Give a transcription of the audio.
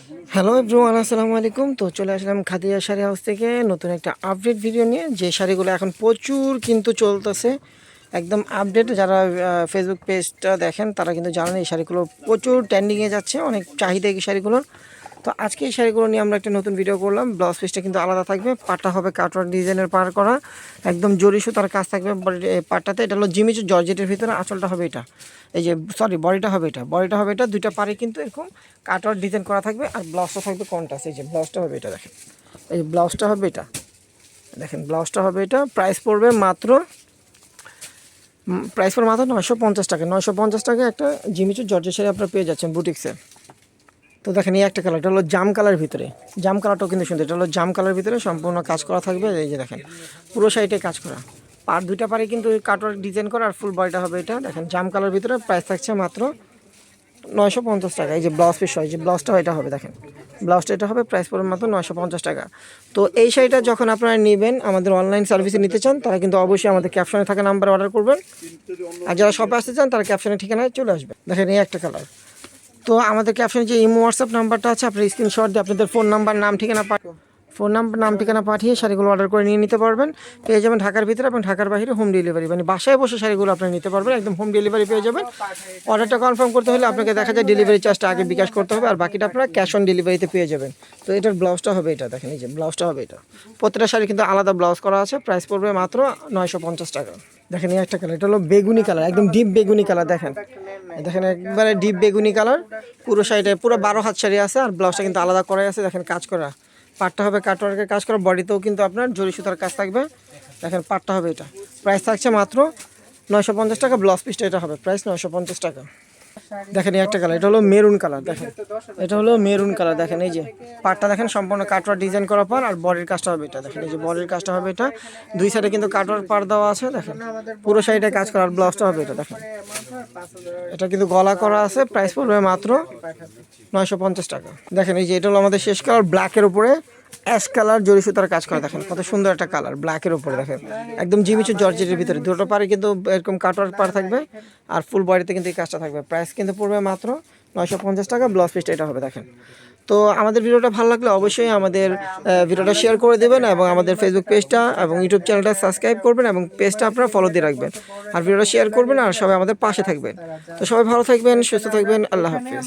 Hello everyone, আসসালামু আলাইকুম। তো চলে আসলাম খাদিজা শাড়ি হাউস থেকে নতুন একটা আপডেট ভিডিও নিয়ে। যে শাড়িগুলো এখন প্রচুর কিন্তু চলতেছে, একদম আপডেট। যারা ফেসবুক পেজটা দেখেন তারা কিন্তু জানেন এই শাড়িগুলো প্রচুর ট্রেন্ডিংয়ে যাচ্ছে, অনেক চাহিদা এই শাড়িগুলোর। তো আজকে এই শাড়িগুলো নিয়ে আমরা একটা নতুন ভিডিও করলাম। ব্লাউজ পিসটা কিন্তু আলাদা থাকবে, পাটটা হবে কাটওয়ার্ক ডিজাইনের পার করা, একদম জরি সুতার কাজ থাকবে পাটটাতে। এটা হলো জিমিচু জর্জেটের ভিতরে, আঁচলটা হবে এটা, এই যে বডিটা হবে এটা, দুইটা পারে কিন্তু এরকম কাটওয়ার্ক ডিজাইন করা থাকবে। আর ব্লাউজটা থাকবে কন্ট্রাস্ট, এই যে ব্লাউজটা হবে এটা দেখেন, এই যে ব্লাউজটা হবে এটা দেখেন, ব্লাউজটা হবে এটা। প্রাইস পড়বে মাত্র 950 টাকা। 950 টাকা একটা জিমিচু জর্জেট শাড়ি আপনারা পেয়ে যাচ্ছেন বুটিক্সে। তো দেখেন এই একটা কালার, এটা হলো জাম কালার ভিতরে, জাম কালারটাও কিন্তু সুন্দর। এটা হলো জাম কালার ভিতরে সম্পূর্ণ কাজ করা থাকবে, এই যে দেখেন পুরো সাইডে কাজ করা, দুইটা পারে কিন্তু কাটওয়ার্ক ডিজাইন করা, আর ফুল বডিটা হবে এটা দেখেন জাম কালার ভিতরে। প্রাইস থাকছে মাত্র 950 টাকা। এই যে ব্লাউজ পিস, এই যে ব্লাউজটা এটা হবে দেখেন, ব্লাউজটা এটা হবে, প্রাইস পড়বে মাত্র 950 টাকা। তো এই শাড়িটা যখন আপনারা নেবেন, আমাদের অনলাইন সার্ভিসে নিতে চান, তারা কিন্তু অবশ্যই আমাদের ক্যাপশনে থাকা নাম্বারে অর্ডার করবেন। আর যারা শপে আসতে চান তারা ক্যাপশনের ঠিকানায় চলে আসবে। দেখেন এই একটা কালার। তো আমাদের ক্যাপশনে যে ইমো হোয়াটসঅ্যাপ নাম্বারটা আছে, আপনার স্ক্রিনশট দিয়ে আপনাদের ফোন নাম্বার নাম ঠিকানা পাঠিয়ে শাড়িগুলো অর্ডার করে নিয়ে নিতে পারবেন। পেয়ে যাবেন ঢাকার ভিতরে এবং ঢাকার বাইরে হোম ডেলিভারি, মানে বাসায় বসে শাড়িগুলো আপনি নিতে পারবেন, একদম হোম ডেলিভারি পেয়ে যাবেন। অর্ডারটা কনফার্ম করতে হলে আপনাকে দেখা যায় ডেলিভারি চার্জটা আগে বিকাশ করতে হবে, আর বাকিটা আপনারা ক্যাশ অন ডেলিভারিতে পেয়ে যাবেন। তো এটার ব্লাউজটা হবে এটা দেখেন, এই যে ব্লাউজটা হবে এটা। প্রত্যেকটা শাড়ি কিন্তু আলাদা ব্লাউজ করা আছে, প্রাইস পড়বে মাত্র 950 টাকা। দেখেন এই একটা কালার, এটা হলো বেগুনি কালার, একদম ডিপ বেগুনি কালার। দেখেন দেখেন একবারে ডিপ বেগুনি কালার। পুরো শাড়িটা পুরো 12 হাত শাড়ি আছে, আর ব্লাউজটা কিন্তু আলাদা করাই আছে। দেখেন কাজ করা, পাটটা হবে কাটওয়ার্কের কাজ করা, বডিতেও কিন্তু আপনার জরি সুতার কাজ থাকবে। দেখেন পাটটা হবে এটা, প্রাইস থাকছে মাত্র 950 টাকা। ব্লাউজ পিসটা এটা হবে, প্রাইস 950 টাকা। দেখেন এই একটা কালার, এটা হলো মেরুন কালার। দেখেন এটা হলো মেরুন কালার। দেখেন এই যে পাটটা দেখেন সম্পূর্ণ কাটওয়ার্ক ডিজাইন করা পার, আর বডির কাজটা হবে এটা। দেখেন এই যে বডির কাজটা হবে এটা, দুই সাইডে কিন্তু কাটওয়ার্ক পার দেওয়া আছে। দেখেন পুরো সাইডে কাজ করা, আর ব্লাউজটা হবে এটা। দেখেন এটা কিন্তু গলা করা আছে, প্রাইস পড়বে মাত্র 950 টাকা। দেখেন এই যে এটা হলো আমাদের শেষ কালার, ব্ল্যাকের উপরে অ্যাশ কালার জরি সুতার কাজ করা। দেখেন কত সুন্দর একটা কালার, ব্ল্যাকের উপরে। দেখেন একদম জিমিচু জর্জেটের ভিতরে, দুটো পারে কিন্তু এরকম কাটওয়ার্ক পার থাকবে, আর ফুল বডিতে কিন্তু এই কাজটা থাকবে। প্রাইস কিন্তু পড়বে মাত্র 950 টাকা। ব্লাউজ পিসটা এটা হবে দেখেন। তো আমাদের ভিডিওটা ভালো লাগলে অবশ্যই আমাদের ভিডিওটা শেয়ার করে দেবেন, এবং আমাদের ফেসবুক পেজটা এবং ইউটিউব চ্যানেলটা সাবস্ক্রাইব করবেন, এবং পেজটা আপনারা ফলো দিয়ে রাখবেন, আর ভিডিওটা শেয়ার করবেন, আর সবাই আমাদের পাশে থাকবেন। তো সবাই ভালো থাকবেন, সুস্থ থাকবেন, আল্লাহ হাফিজ।